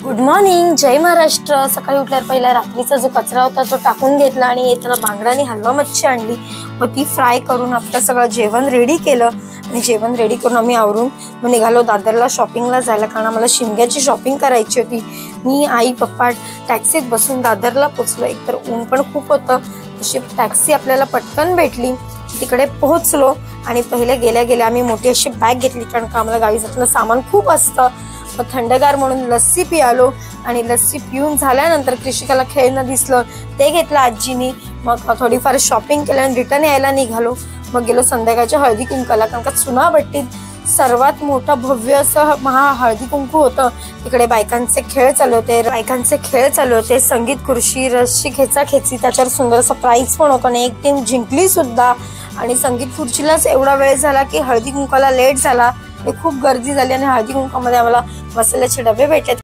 Good morning, जय महाराष्ट्र। सकाळी उठल्यावर पहिला रात्रीचा जो कचरा होता तो टाकून घेतला आणि येताना बांगडाने हलवा मच्छी आणली व ती फ्राय करून आपलं सगळं जेवण रेडी केलं आणि जेवण रेडी करून आम्ही आवरून मग निघालो दादरला शॉपिंगला जायला, कारण आम्हाला शिमग्याची शॉपिंग करायची होती। मी आई पप्पा टॅक्सीत बसून दादरला पोहोचलो। एकतर ऊन पण खूप होतं, अशी टॅक्सी आपल्याला पटकन भेटली। तिकडे पोहोचलो आणि पहिले गेल्या गेल्या आम्ही मोठी अशी बॅग घेतली, कारण का आम्हाला गाडीतलं सामान खूप असतं। थंडगार म्हणून लस्सी पियालो आणि लस्सी पिऊन झाल्यानंतर कृषिकाला खेळणं दिसलं ते घेतलं आजीनी। मग थोडीफार शॉपिंग केलं आणि रिटर्न यायला निघालो। मग गेलो संध्याकाळच्या हळदी कुंकाला, कारण का चुनाभट्टीत सर्वात मोठं भव्य असं हळदी कुंकू होतं। तिकडे बायकांचे खेळ चालू होते, संगीत खुर्ची, रस्सी खेचाखेची, त्याच्यावर सुंदर असं प्राईज पण होतं आणि एक टीम जिंकली सुद्धा। आणि संगीत खुर्चीलाच एवढा वेळ झाला की हळदी कुंकाला लेट झाला, खूप गर्दी झाली आणि हळदी कुंकामध्ये आम्हाला मसाल्याचे डबे भेटले।